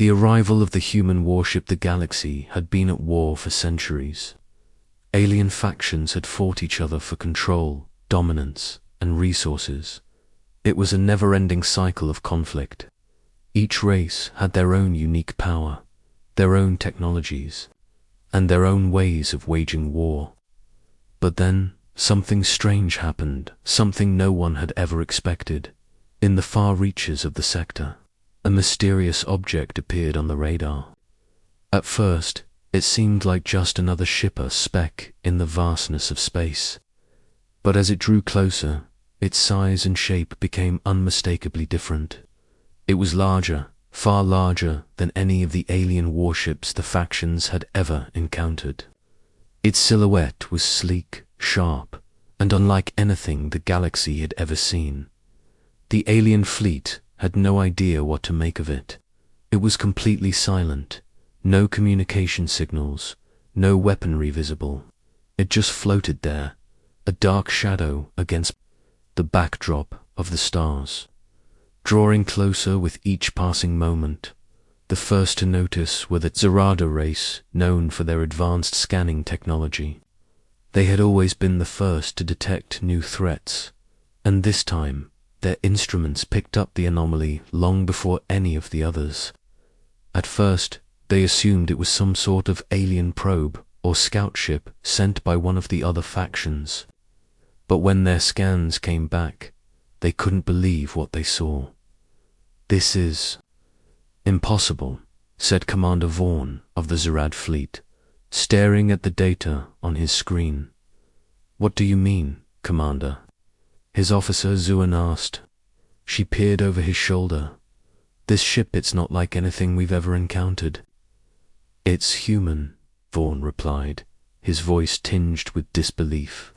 the arrival of the human warship, the Galaxy had been at war for centuries. Alien factions had fought each other for control, dominance, and resources. It was a never-ending cycle of conflict. Each race had their own unique power, their own technologies, and their own ways of waging war. But then, something strange happened, something no one had ever expected. In the far reaches of the sector, a mysterious object appeared on the radar. At first, it seemed like just another ship, a speck in the vastness of space. But as it drew closer, its size and shape became unmistakably different. It was larger, far larger than any of the alien warships the factions had ever encountered. Its silhouette was sleek, sharp, and unlike anything the Galaxy had ever seen. The alien fleet had no idea what to make of it. It was completely silent, no communication signals, no weaponry visible. It just floated there, a dark shadow against the backdrop of the stars. Drawing closer with each passing moment, the first to notice were the Zarada race, known for their advanced scanning technology. They had always been the first to detect new threats, and this time their instruments picked up the anomaly long before any of the others. At first, they assumed it was some sort of alien probe or scout ship sent by one of the other factions. But when their scans came back, they couldn't believe what they saw. "This is impossible," said Commander Vaughn of the Zarad fleet, staring at the data on his screen. "What do you mean, Commander?" his officer Zuan asked. She peered over his shoulder. "This ship, it's not like anything we've ever encountered." "It's human," Vaughn replied, his voice tinged with disbelief.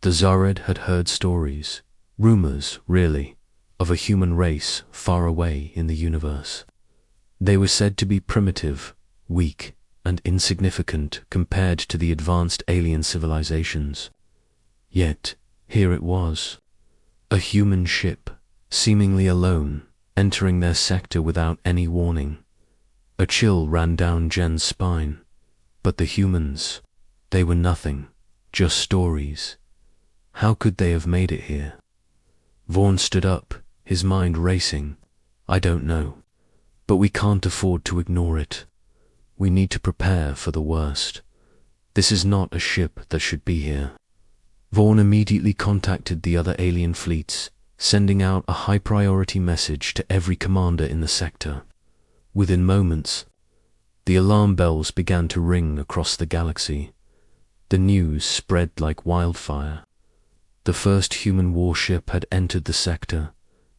The Zarad had heard stories, rumors, really, of a human race far away in the universe. They were said to be primitive, weak, and insignificant compared to the advanced alien civilizations. Yet, here it was, a human ship, seemingly alone, entering their sector without any warning. A chill ran down Jen's spine. But the humans, they were nothing, just stories. How could they have made it here? Vaughn stood up, his mind racing. "I don't know, but we can't afford to ignore it. We need to prepare for the worst. This is not a ship that should be here." Vaughn immediately contacted the other alien fleets, sending out a high-priority message to every commander in the sector. Within moments, the alarm bells began to ring across the galaxy. The news spread like wildfire. The first human warship had entered the sector,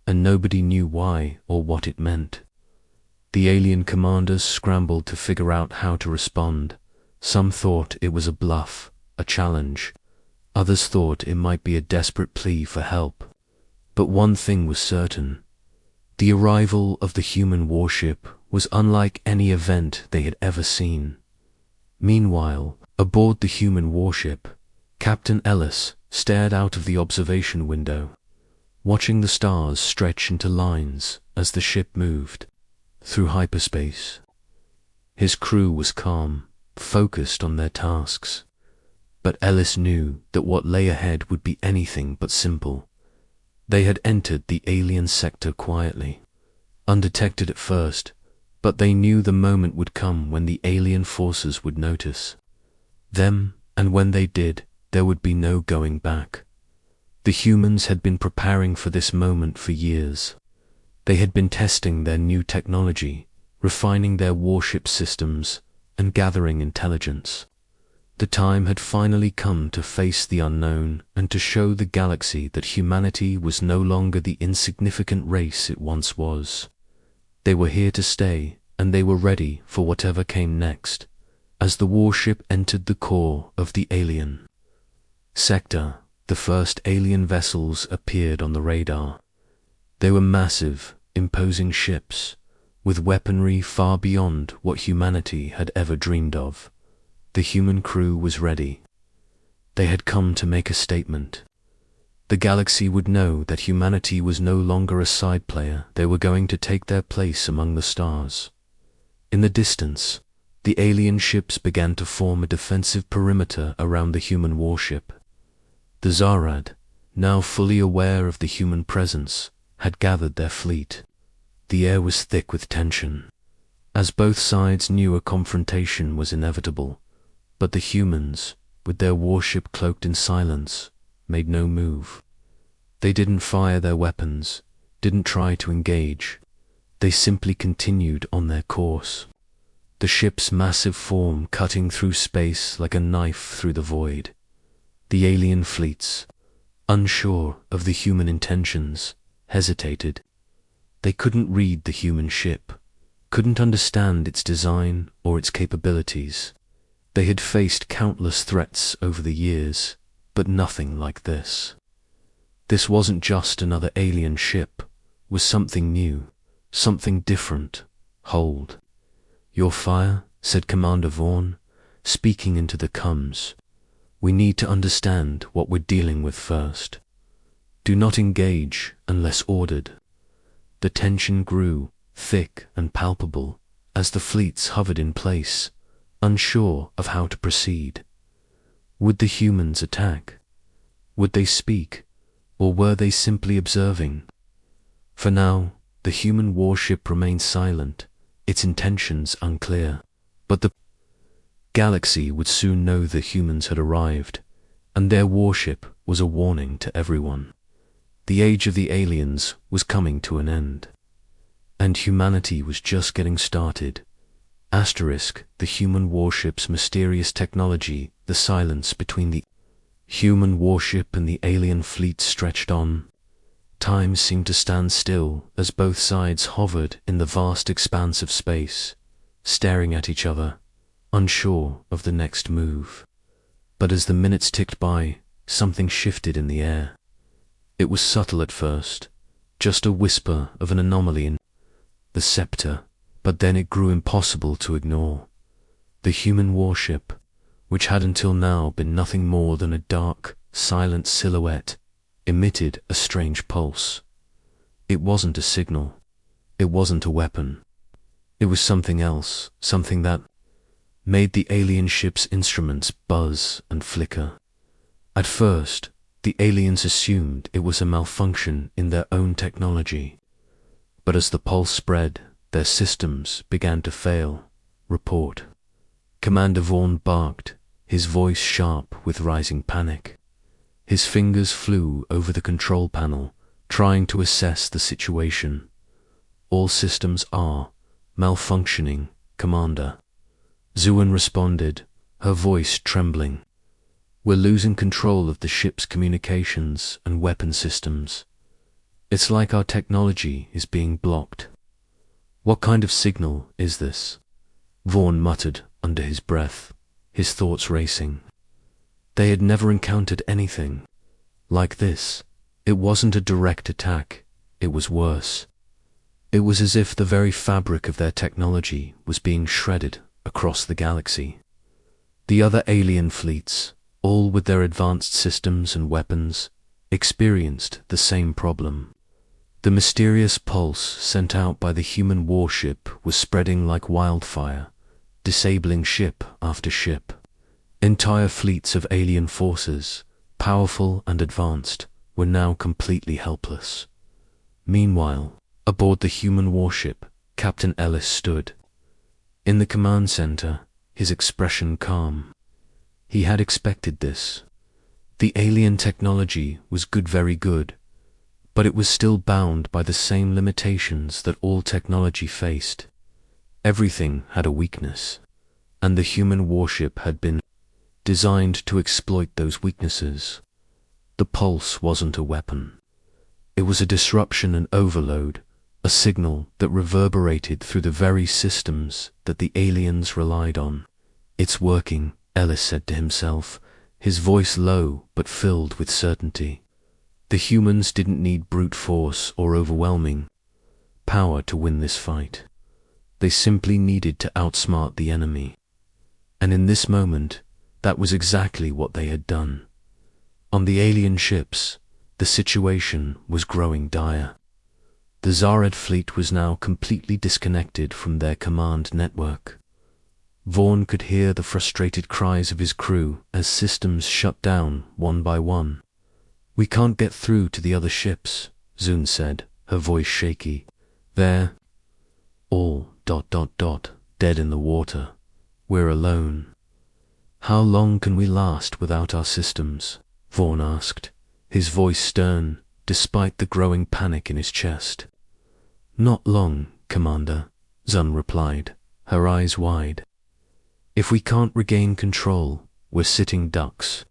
and nobody knew why or what it meant. The alien commanders scrambled to figure out how to respond. Some thought it was a bluff, a challenge. Others thought it might be a desperate plea for help. But one thing was certain. The arrival of the human warship was unlike any event they had ever seen. Meanwhile, aboard the human warship, Captain Ellis stared out of the observation window, watching the stars stretch into lines as the ship moved through hyperspace. His crew was calm, focused on their tasks. But Ellis knew that what lay ahead would be anything but simple. They had entered the alien sector quietly, undetected at first, but they knew the moment would come when the alien forces would notice them, and when they did, there would be no going back. The humans had been preparing for this moment for years. They had been testing their new technology, refining their warship systems, and gathering intelligence. The time had finally come to face the unknown and to show the galaxy that humanity was no longer the insignificant race it once was. They were here to stay, and they were ready for whatever came next, as the warship entered the core of the alien sector. The first alien vessels appeared on the radar. They were massive, imposing ships, with weaponry far beyond what humanity had ever dreamed of. The human crew was ready. They had come to make a statement. The galaxy would know that humanity was no longer a side player. They were going to take their place among the stars. In the distance, the alien ships began to form a defensive perimeter around the human warship. The Zarad, now fully aware of the human presence, had gathered their fleet. The air was thick with tension, as both sides knew a confrontation was inevitable, but the humans, with their warship cloaked in silence, made no move. They didn't fire their weapons, didn't try to engage. They simply continued on their course. The ship's massive form cutting through space like a knife through the void. The alien fleets, unsure of the human intentions, hesitated. They couldn't read the human ship, couldn't understand its design or its capabilities. They had faced countless threats over the years, but nothing like this. This wasn't just another alien ship, was something new, something different. Hold. Your fire, said Commander Vaughn, speaking into the comms. We need to understand what we're dealing with first. Do not engage unless ordered. The tension grew, thick and palpable, as the fleets hovered in place, unsure of how to proceed. Would the humans attack? Would they speak, or were they simply observing? For now, the human warship remained silent, its intentions unclear. But the galaxy would soon know the humans had arrived, and their warship was a warning to everyone. The age of the aliens was coming to an end, and humanity was just getting started. Asterisk, the human warship's mysterious technology, the silence between the human warship and the alien fleet stretched on. Time seemed to stand still as both sides hovered in the vast expanse of space, staring at each other, unsure of the next move. But as the minutes ticked by, something shifted in the air. It was subtle at first, just a whisper of an anomaly in the scepter, but then it grew impossible to ignore. The human warship, which had until now been nothing more than a dark, silent silhouette, emitted a strange pulse. It wasn't a signal. It wasn't a weapon. It was something else, something that made the alien ship's instruments buzz and flicker. At first, the aliens assumed it was a malfunction in their own technology. But as the pulse spread, their systems began to fail. Report. Commander Vaughn barked, his voice sharp with rising panic. His fingers flew over the control panel, trying to assess the situation. All systems are malfunctioning, Commander. Zuan responded, her voice trembling. We're losing control of the ship's communications and weapon systems. It's like our technology is being blocked. What kind of signal is this? Vaughn muttered under his breath, his thoughts racing. They had never encountered anything like this. It wasn't a direct attack, it was worse. It was as if the very fabric of their technology was being shredded across the galaxy. The other alien fleets, all with their advanced systems and weapons, experienced the same problem. The mysterious pulse sent out by the human warship was spreading like wildfire, disabling ship after ship. Entire fleets of alien forces, powerful and advanced, were now completely helpless. Meanwhile, aboard the human warship, Captain Ellis stood. In the command center, his expression calm. He had expected this. The alien technology was good, very good, but it was still bound by the same limitations that all technology faced. Everything had a weakness, and the human warship had been designed to exploit those weaknesses. The pulse wasn't a weapon. It was a disruption and overload, a signal that reverberated through the very systems that the aliens relied on. It's working, Ellis said to himself, his voice low but filled with certainty. The humans didn't need brute force or overwhelming power to win this fight. They simply needed to outsmart the enemy. And in this moment, that was exactly what they had done. On the alien ships, the situation was growing dire. The Zared fleet was now completely disconnected from their command network. Vaughn could hear the frustrated cries of his crew as systems shut down one by one. "We can't get through to the other ships," Zun said, her voice shaky. "They're all ... dead in the water. We're alone." "How long can we last without our systems?" Vaughn asked, his voice stern, despite the growing panic in his chest. "Not long, Commander," Zun replied, her eyes wide. "If we can't regain control, we're sitting ducks."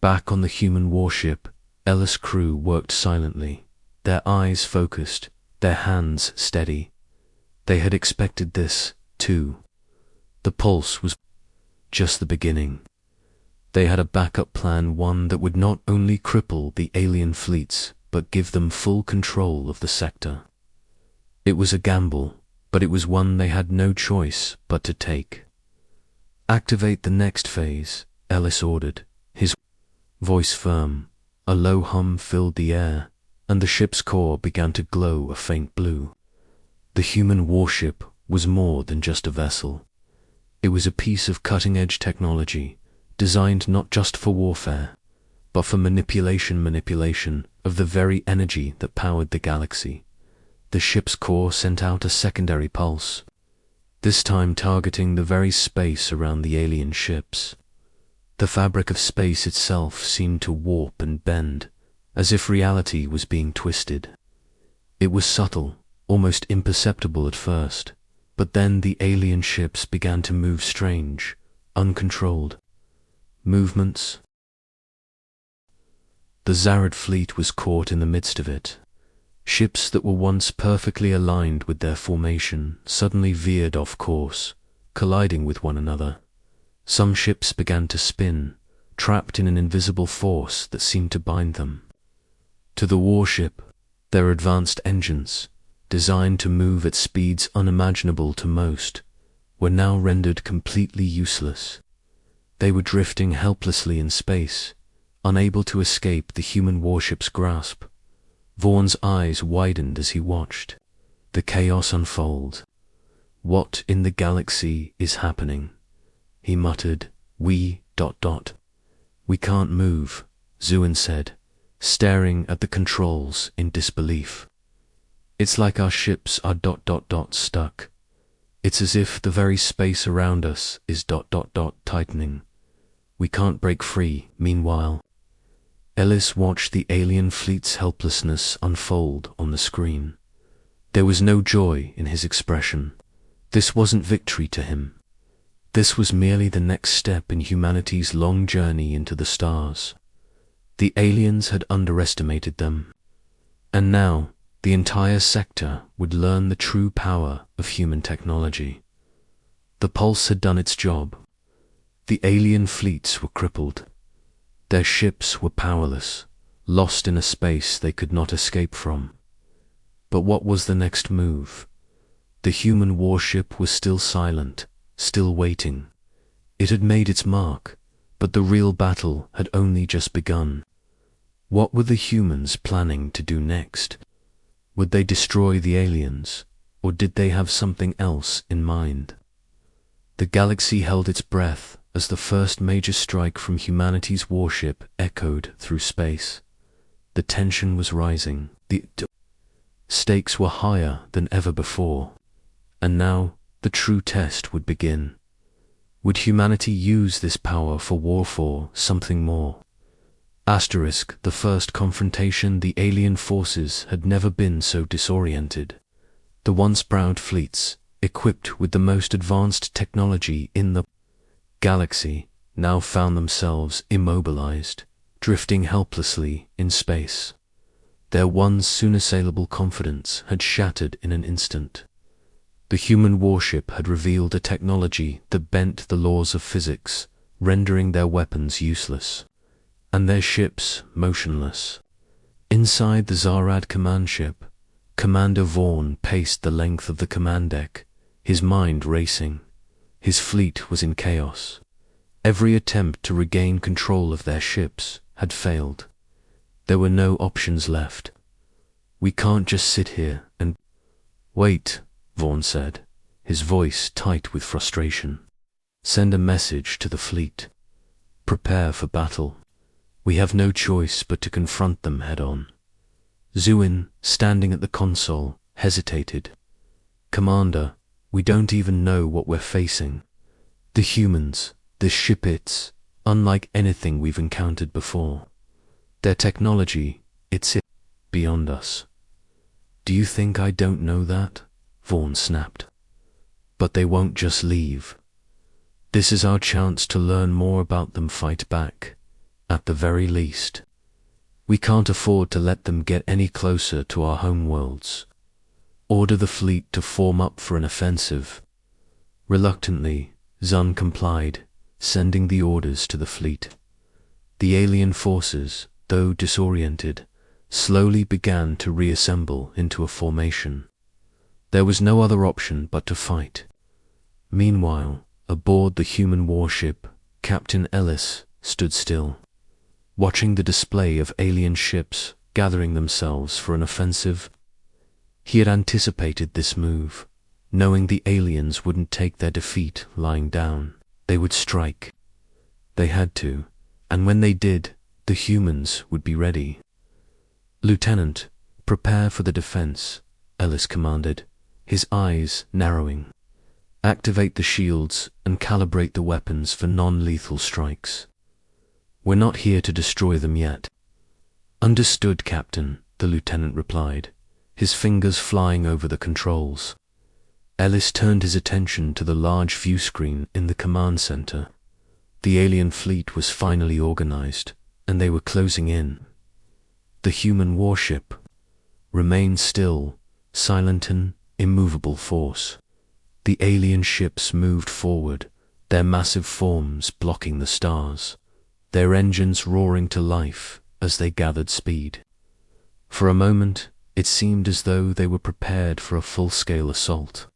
Back on the human warship, Ellis' crew worked silently, their eyes focused, their hands steady. They had expected this, too. The pulse was just the beginning. They had a backup plan, one that would not only cripple the alien fleets, but give them full control of the sector. It was a gamble, but it was one they had no choice but to take. "Activate the next phase," Ellis ordered, his voice firm. A low hum filled the air, and the ship's core began to glow a faint blue. The human warship was more than just a vessel. It was a piece of cutting-edge technology, designed not just for warfare, but for manipulation of the very energy that powered the galaxy. The ship's core sent out a secondary pulse, this time targeting the very space around the alien ships. The fabric of space itself seemed to warp and bend, as if reality was being twisted. It was subtle, almost imperceptible at first, but then the alien ships began to move strange, uncontrolled movements. The Zared fleet was caught in the midst of it. Ships that were once perfectly aligned with their formation suddenly veered off course, colliding with one another. Some ships began to spin, trapped in an invisible force that seemed to bind them. To the warship, their advanced engines, designed to move at speeds unimaginable to most, were now rendered completely useless. They were drifting helplessly in space, unable to escape the human warship's grasp. Vaughn's eyes widened as he watched the chaos unfold. "What in the galaxy is happening?" he muttered. We can't move," Zun said, staring at the controls in disbelief. "It's like our ships are stuck. It's as if the very space around us is tightening. We can't break free." Meanwhile, Ellis watched the alien fleet's helplessness unfold on the screen. There was no joy in his expression. This wasn't victory to him. This was merely the next step in humanity's long journey into the stars. The aliens had underestimated them, and now the entire sector would learn the true power of human technology. The pulse had done its job. The alien fleets were crippled. Their ships were powerless, lost in a space they could not escape from. But what was the next move? The human warship was still silent, still waiting. It had made its mark, but the real battle had only just begun. What were the humans planning to do next? Would they destroy the aliens, or did they have something else in mind? The galaxy held its breath as the first major strike from humanity's warship echoed through space. The tension was rising. The stakes were higher than ever before. And now the true test would begin. Would humanity use this power for war, for something more? The first confrontation, the alien forces had never been so disoriented. The once proud fleets, equipped with the most advanced technology in the galaxy, now found themselves immobilized, drifting helplessly in space. Their once soon assailable confidence had shattered in an instant. The human warship had revealed a technology that bent the laws of physics, rendering their weapons useless, and their ships motionless. Inside the Zarad command ship, Commander Vaughn paced the length of the command deck, his mind racing. His fleet was in chaos. Every attempt to regain control of their ships had failed. There were no options left. We can't just sit here and wait, Vaughn said, his voice tight with frustration. Send a message to the fleet. Prepare for battle. We have no choice but to confront them head-on. Zhuin, standing at the console, hesitated. Commander, we don't even know what we're facing. The humans, this ship, it's unlike anything we've encountered before. Their technology, it's beyond us. Do you think I don't know that? Vaughn snapped. But they won't just leave. This is our chance to learn more about them, fight back, at the very least. We can't afford to let them get any closer to our homeworlds. Order the fleet to form up for an offensive. Reluctantly, Zun complied, sending the orders to the fleet. The alien forces, though disoriented, slowly began to reassemble into a formation. There was no other option but to fight. Meanwhile, aboard the human warship, Captain Ellis stood still, watching the display of alien ships gathering themselves for an offensive. He had anticipated this move, knowing the aliens wouldn't take their defeat lying down. They would strike. They had to, and when they did, the humans would be ready. Lieutenant, prepare for the defense, Ellis commanded, his eyes narrowing. Activate the shields and calibrate the weapons for non-lethal strikes. We're not here to destroy them yet. Understood, Captain, the lieutenant replied, his fingers flying over the controls. Ellis turned his attention to the large view screen in the command center. The alien fleet was finally organized, and they were closing in. The human warship remained still, silent and immovable force. The alien ships moved forward, their massive forms blocking the stars, their engines roaring to life as they gathered speed. For a moment, it seemed as though they were prepared for a full-scale assault.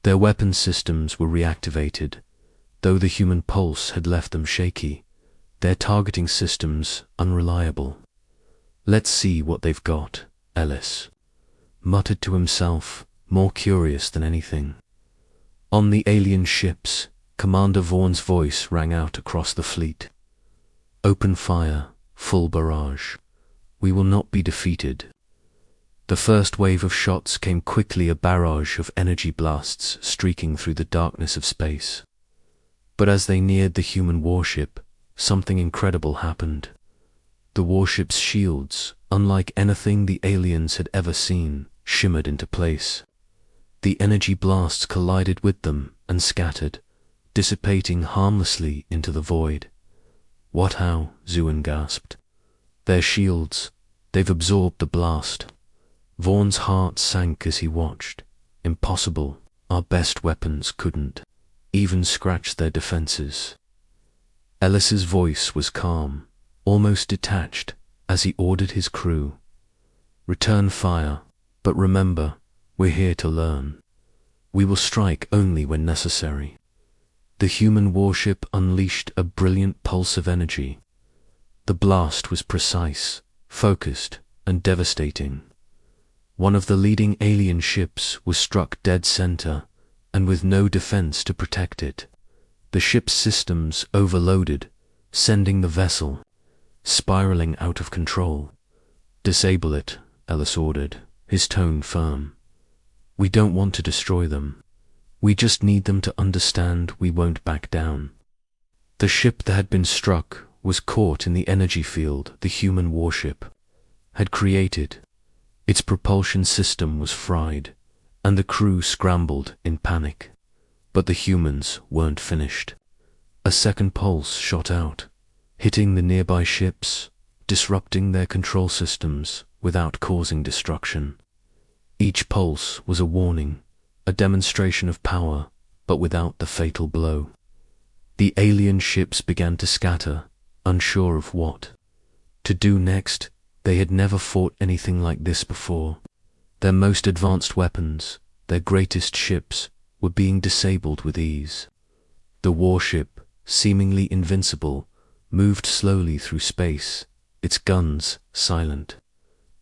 Their weapon systems were reactivated, though the human pulse had left them shaky, their targeting systems unreliable. Let's see what they've got, Ellis muttered to himself, more curious than anything. On the alien ships, Commander Vaughn's voice rang out across the fleet. Open fire, full barrage. We will not be defeated. The first wave of shots came quickly, a barrage of energy blasts streaking through the darkness of space. But as they neared the human warship, something incredible happened. The warship's shields, unlike anything the aliens had ever seen, shimmered into place. The energy blasts collided with them and scattered, dissipating harmlessly into the void. What, how? Zhuin gasped. Their shields, they've absorbed the blast. Vaughn's heart sank as he watched. Impossible. Our best weapons couldn't even scratch their defenses. Ellis's voice was calm, almost detached, as he ordered his crew. Return fire, but remember, we're here to learn. We will strike only when necessary. The human warship unleashed a brilliant pulse of energy. The blast was precise, focused, and devastating. One of the leading alien ships was struck dead center, and with no defense to protect it. The ship's systems overloaded, sending the vessel spiraling out of control. Disable it, Ellis ordered, his tone firm. We don't want to destroy them. We just need them to understand we won't back down. The ship that had been struck was caught in the energy field the human warship had created. Its propulsion system was fried, and the crew scrambled in panic. But the humans weren't finished. A second pulse shot out, hitting the nearby ships, disrupting their control systems without causing destruction. Each pulse was a warning, a demonstration of power, but without the fatal blow. The alien ships began to scatter, unsure of what to do next. They had never fought anything like this before. Their most advanced weapons, their greatest ships, were being disabled with ease. The warship, seemingly invincible, moved slowly through space, its guns silent.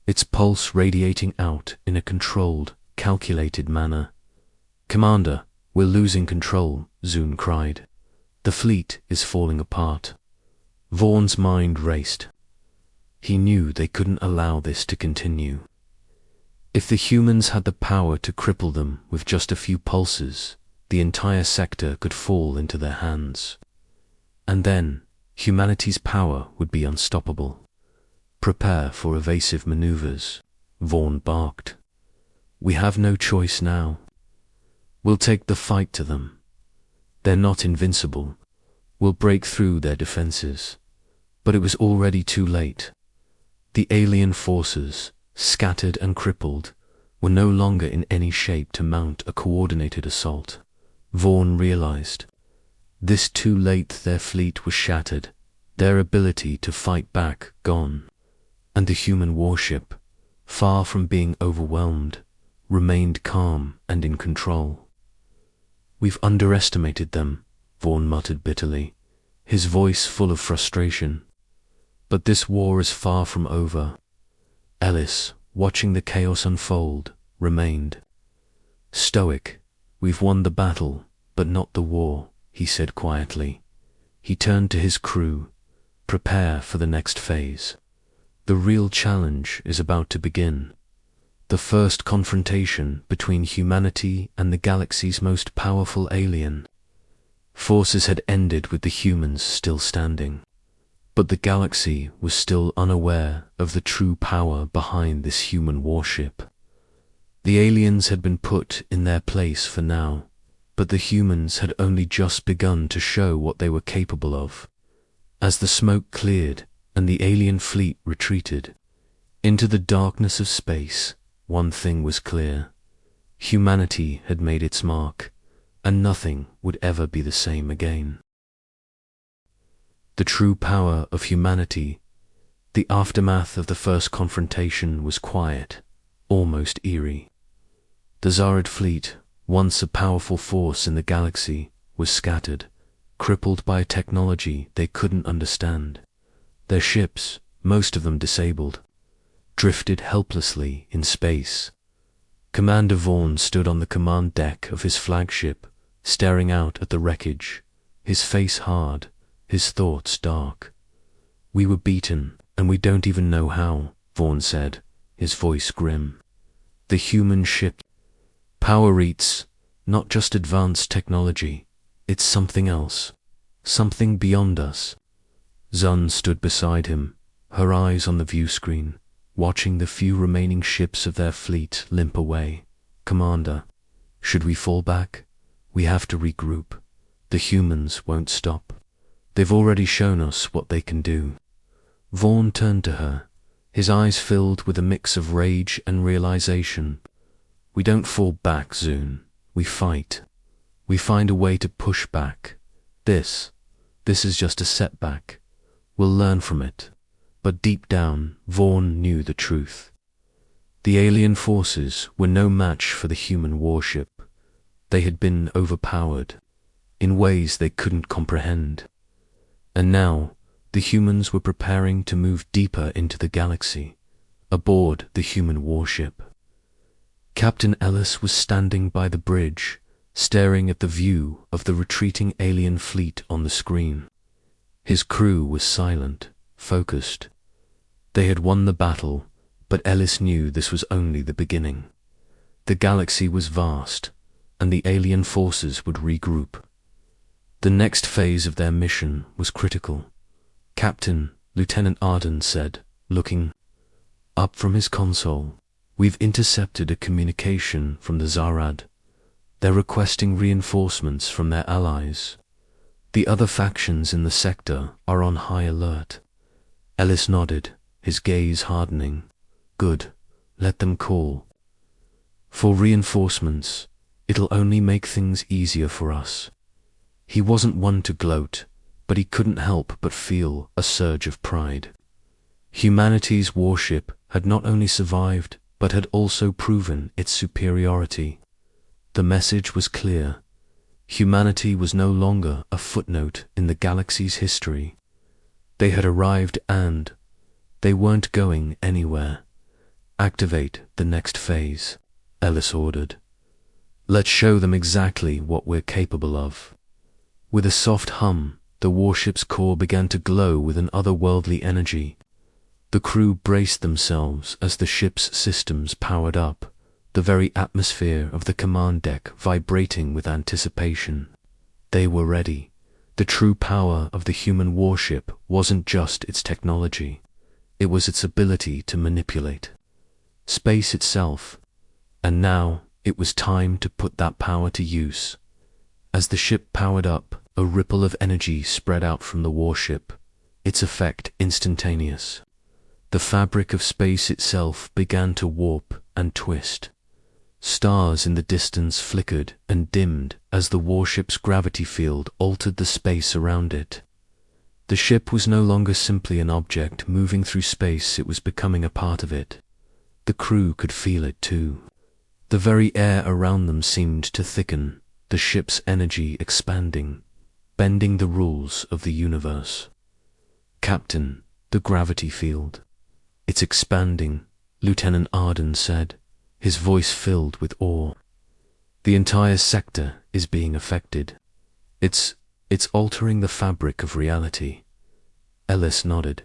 its pulse radiating out in a controlled, calculated manner. "Commander, we're losing control," Zune cried. "The fleet is falling apart." Vaughn's mind raced. He knew they couldn't allow this to continue. If the humans had the power to cripple them with just a few pulses, the entire sector could fall into their hands. And then, humanity's power would be unstoppable. "Prepare for evasive maneuvers," Vaughn barked. "We have no choice now. We'll take the fight to them. They're not invincible. We'll break through their defenses." But it was already too late. The alien forces, scattered and crippled, were no longer in any shape to mount a coordinated assault. Vaughn realized. This too late, their fleet was shattered, their ability to fight back gone. And the human warship, far from being overwhelmed, remained calm and in control. "We've underestimated them," Vaughn muttered bitterly, his voice full of frustration. "But this war is far from over." Ellis, watching the chaos unfold, remained stoic. "We've won the battle, but not the war," he said quietly. He turned to his crew. "Prepare for the next phase. The real challenge is about to begin. The first confrontation between humanity and the galaxy's most powerful alien." Forces had ended with the humans still standing. But the galaxy was still unaware of the true power behind this human warship. The aliens had been put in their place for now, but the humans had only just begun to show what they were capable of. As the smoke cleared and the alien fleet retreated into the darkness of space, one thing was clear. Humanity had made its mark, and nothing would ever be the same again. The true power of humanity. The aftermath of the first confrontation was quiet, almost eerie. The Zared fleet, once a powerful force in the galaxy, was scattered, crippled by a technology they couldn't understand. Their ships, most of them disabled, drifted helplessly in space. Commander Vaughn stood on the command deck of his flagship, staring out at the wreckage, his face hard, his thoughts dark. "We were beaten, and we don't even know how," Vaughn said, his voice grim. "The human ship power eats, not just advanced technology, it's something else, something beyond us." Zun stood beside him, her eyes on the view screen, watching the few remaining ships of their fleet limp away. "Commander, should we fall back? We have to regroup. The humans won't stop. They've already shown us what they can do." Vaughn turned to her, his eyes filled with a mix of rage and realization. "We don't fall back, Zune. We fight. We find a way to push back. This is just a setback. We'll learn from it." But deep down, Vaughn knew the truth. The alien forces were no match for the human warship. They had been overpowered in ways they couldn't comprehend. And now, the humans were preparing to move deeper into the galaxy, aboard the human warship. Captain Ellis was standing by the bridge, staring at the view of the retreating alien fleet on the screen. His crew was silent, focused. They had won the battle, but Ellis knew this was only the beginning. The galaxy was vast, and the alien forces would regroup. The next phase of their mission was critical. "Captain," Lieutenant Arden said, looking up from his console, "we've intercepted a communication from the Zarad. They're requesting reinforcements from their allies. The other factions in the sector are on high alert." Ellis nodded, his gaze hardening. "Good, let them call. For reinforcements, it'll only make things easier for us." He wasn't one to gloat, but he couldn't help but feel a surge of pride. Humanity's warship had not only survived, but had also proven its superiority. The message was clear. Humanity was no longer a footnote in the galaxy's history. They had arrived and they weren't going anywhere. Activate the next phase, Ellis ordered. Let's show them exactly what we're capable of. With a soft hum, the warship's core began to glow with an otherworldly energy. The crew braced themselves as the ship's systems powered up, the very atmosphere of the command deck vibrating with anticipation. They were ready. The true power of the human warship wasn't just its technology. It was its ability to manipulate space itself. And now it was time to put that power to use. As the ship powered up, a ripple of energy spread out from the warship, its effect instantaneous. The fabric of space itself began to warp and twist. Stars in the distance flickered and dimmed as the warship's gravity field altered the space around it. The ship was no longer simply an object moving through space, it was becoming a part of it. The crew could feel it too. The very air around them seemed to thicken, the ship's energy expanding, bending the rules of the universe. Captain, the gravity field. It's expanding, Lieutenant Arden said, his voice filled with awe. The entire sector is being affected. It's altering the fabric of reality. Ellis nodded.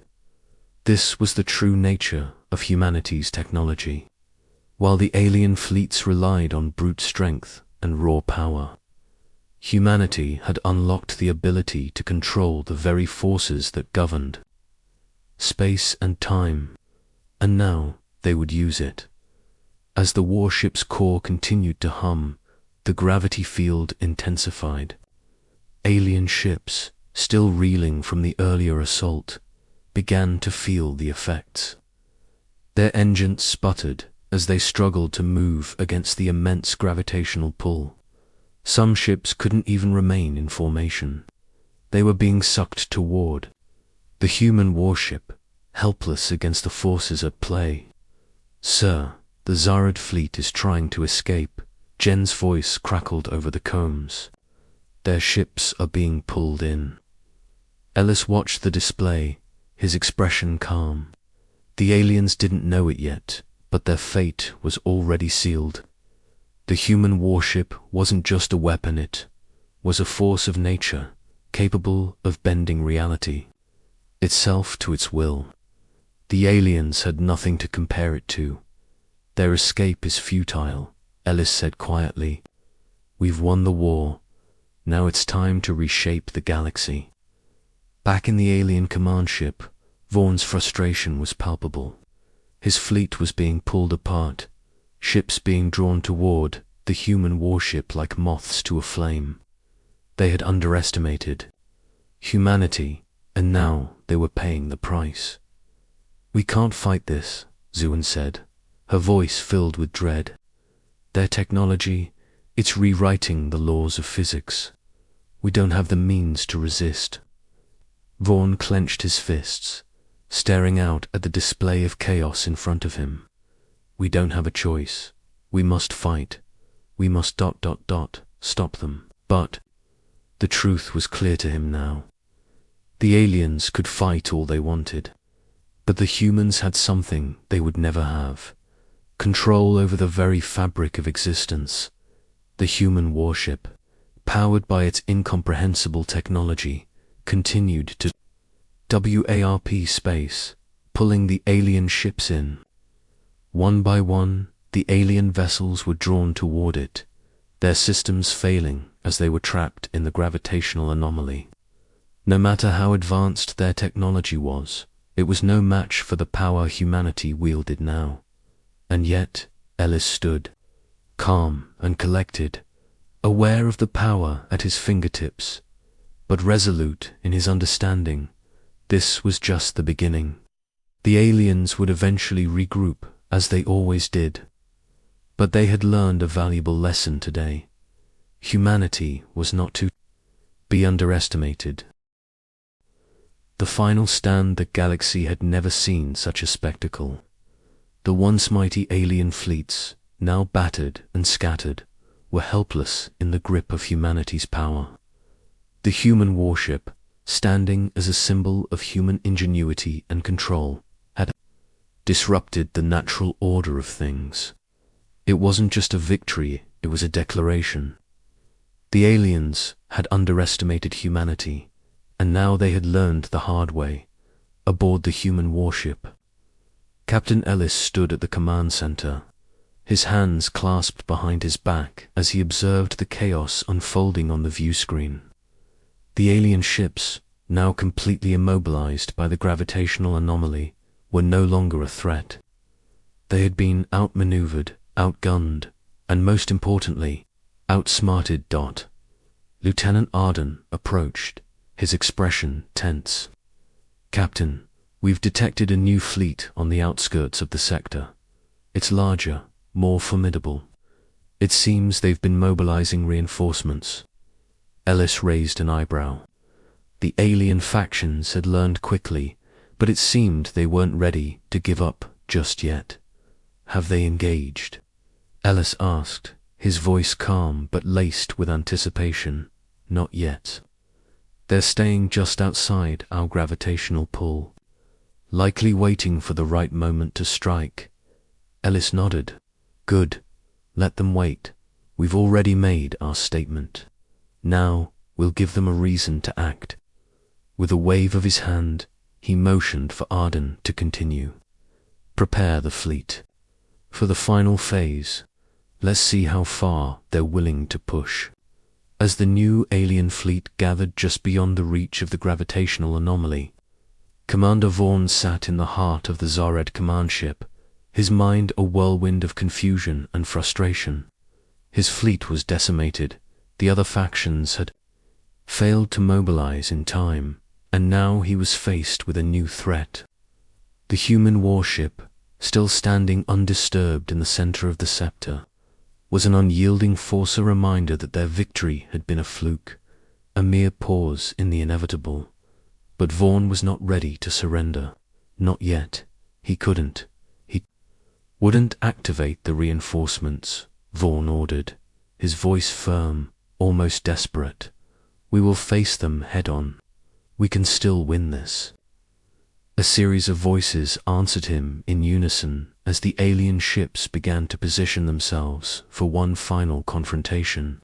This was the true nature of humanity's technology. While the alien fleets relied on brute strength and raw power, humanity had unlocked the ability to control the very forces that governed space and time, and now they would use it. As the warship's core continued to hum, the gravity field intensified. Alien ships, still reeling from the earlier assault, began to feel the effects. Their engines sputtered as they struggled to move against the immense gravitational pull. Some ships couldn't even remain in formation. They were being sucked toward the human warship, helpless against the forces at play. Sir, the Zarad fleet is trying to escape. Jen's voice crackled over the combs. Their ships are being pulled in. Ellis watched the display, his expression calm. The aliens didn't know it yet, but their fate was already sealed. The human warship wasn't just a weapon, it was a force of nature, capable of bending reality, itself to its will. The aliens had nothing to compare it to. Their escape is futile, Ellis said quietly. We've won the war. Now it's time to reshape the galaxy. Back in the alien command ship, Vaughn's frustration was palpable. His fleet was being pulled apart, ships being drawn toward the human warship like moths to a flame. They had underestimated humanity, and now they were paying the price. We can't fight this, Zhuan said, her voice filled with dread. Their technology, it's rewriting the laws of physics. We don't have the means to resist. Vaughn clenched his fists, staring out at the display of chaos in front of him. We don't have a choice. We must fight. We must ... stop them. But the truth was clear to him now. The aliens could fight all they wanted, but the humans had something they would never have: control over the very fabric of existence. The human warship, powered by its incomprehensible technology, continued to warp space, pulling the alien ships in. One by one, the alien vessels were drawn toward it, their systems failing as they were trapped in the gravitational anomaly. No matter how advanced their technology was, it was no match for the power humanity wielded now. And yet, Ellis stood, calm and collected, aware of the power at his fingertips, but resolute in his understanding. This was just the beginning. The aliens would eventually regroup, as they always did. But they had learned a valuable lesson today. Humanity was not to be underestimated. The final stand, the galaxy had never seen such a spectacle. The once mighty alien fleets, now battered and scattered, were helpless in the grip of humanity's power. The human warship, standing as a symbol of human ingenuity and control, had disrupted the natural order of things. It wasn't just a victory, it was a declaration. The aliens had underestimated humanity, and now they had learned the hard way, aboard the human warship. Captain Ellis stood at the command center, his hands clasped behind his back as he observed the chaos unfolding on the view screen. The alien ships, now completely immobilized by the gravitational anomaly, were no longer a threat. They had been outmaneuvered, outgunned, and most importantly, outsmarted. Lieutenant Arden approached, his expression tense. "Captain, we've detected a new fleet on the outskirts of the sector. It's larger, more formidable. It seems they've been mobilizing reinforcements." Ellis raised an eyebrow. The alien factions had learned quickly, but it seemed they weren't ready to give up just yet. "Have they engaged?" Ellis asked, his voice calm but laced with anticipation. "Not yet. They're staying just outside our gravitational pull, likely waiting for the right moment to strike." Ellis nodded. "Good. Let them wait. We've already made our statement. Now we'll give them a reason to act." With a wave of his hand, he motioned for Arden to continue. "Prepare the fleet. For the final phase, let's see how far they're willing to push." As the new alien fleet gathered just beyond the reach of the gravitational anomaly, Commander Vaughn sat in the heart of the Zared command ship, his mind a whirlwind of confusion and frustration. His fleet was decimated, the other factions had failed to mobilize in time, and now he was faced with a new threat. The human warship, still standing undisturbed in the center of the sector, was an unyielding force, a reminder that their victory had been a fluke, a mere pause in the inevitable. But Vaughn was not ready to surrender. Not yet. He couldn't. He wouldn't activate the reinforcements, Vaughn ordered, his voice firm, almost desperate. "We will face them head on. We can still win this." A series of voices answered him in unison as the alien ships began to position themselves for one final confrontation.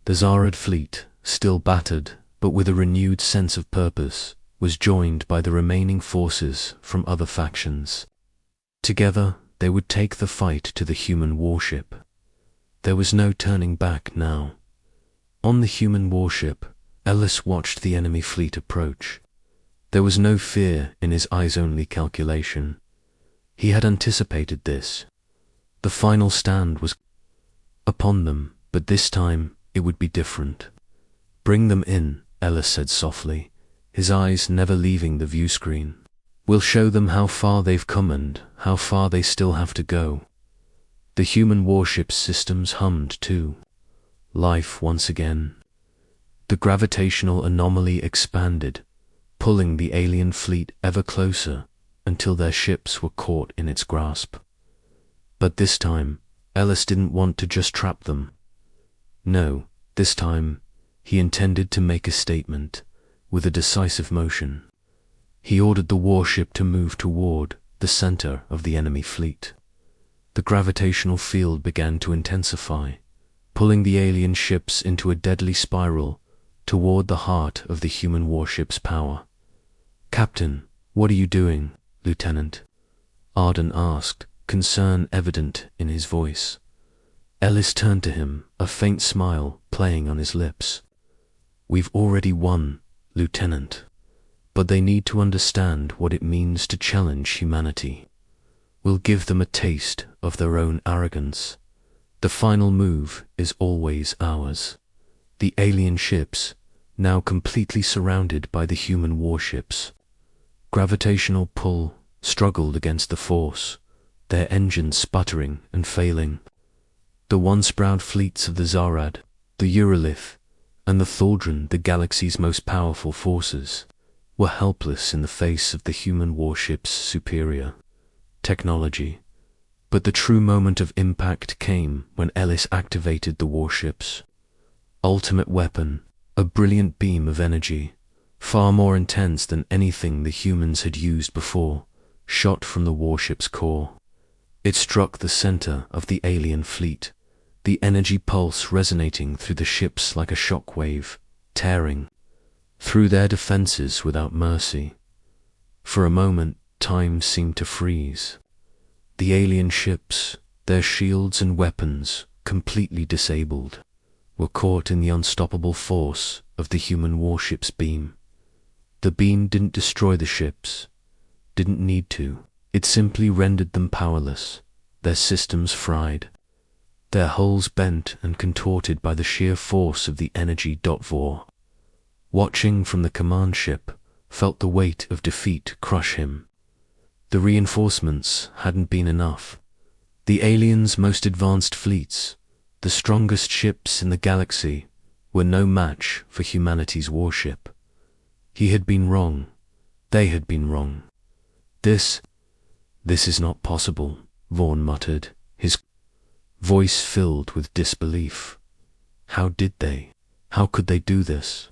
The Zared fleet, still battered, but with a renewed sense of purpose, was joined by the remaining forces from other factions. Together, they would take the fight to the human warship. There was no turning back now. On the human warship, Ellis watched the enemy fleet approach. There was no fear in his eyes-only calculation. He had anticipated this. The final stand was upon them, but this time it would be different. "Bring them in," Ellis said softly, his eyes never leaving the view screen. "We'll show them how far they've come and how far they still have to go." The human warship's systems hummed too. Life once again. The gravitational anomaly expanded, pulling the alien fleet ever closer until their ships were caught in its grasp. But this time, Ellis didn't want to just trap them. No, this time, he intended to make a statement, with a decisive motion. He ordered the warship to move toward the center of the enemy fleet. The gravitational field began to intensify, pulling the alien ships into a deadly spiral toward the heart of the human warship's power. "Captain, what are you doing, Lieutenant?" Arden asked, concern evident in his voice. Ellis turned to him, a faint smile playing on his lips. "We've already won, Lieutenant, but they need to understand what it means to challenge humanity. We'll give them a taste of their own arrogance. The final move is always ours." The alien ships, now completely surrounded by the human warships. Gravitational pull struggled against the force, their engines sputtering and failing. The once proud fleets of the Zarad, the Uralith, and the Thaldron, the galaxy's most powerful forces, were helpless in the face of the human warship's superior technology. But the true moment of impact came when Ellis activated the warship's ultimate weapon, a brilliant beam of energy, far more intense than anything the humans had used before, shot from the warship's core. It struck the center of the alien fleet, the energy pulse resonating through the ships like a shockwave, tearing through their defenses without mercy. For a moment, time seemed to freeze. The alien ships, their shields and weapons completely disabled, were caught in the unstoppable force of the human warship's beam. The beam didn't destroy the ships, didn't need to. It simply rendered them powerless, their systems fried, their hulls bent and contorted by the sheer force of the energy. Vor, watching from the command ship, felt the weight of defeat crush him. The reinforcements hadn't been enough. The aliens' most advanced fleets, the strongest ships in the galaxy, were no match for humanity's warship. He had been wrong. They had been wrong. This is not possible, Vaughn muttered, his voice filled with disbelief. How could they do this?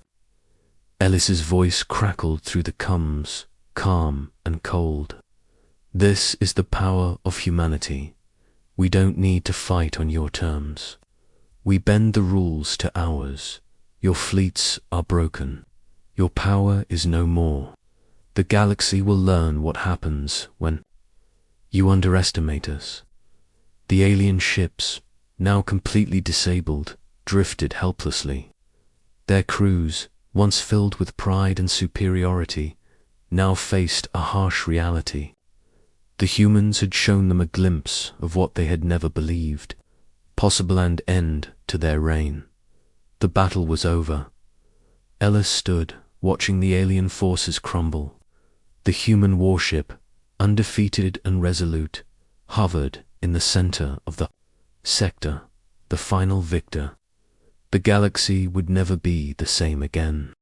Ellis's voice crackled through the coms, calm and cold. This is the power of humanity. We don't need to fight on your terms. We bend the rules to ours. Your fleets are broken. Your power is no more. The galaxy will learn what happens when you underestimate us. The alien ships, now completely disabled, drifted helplessly. Their crews, once filled with pride and superiority, now faced a harsh reality. The humans had shown them a glimpse of what they had never believed possible, and end to their reign. The battle was over. Ellis stood, watching the alien forces crumble. The human warship, undefeated and resolute, hovered in the center of the sector, the final victor. The galaxy would never be the same again.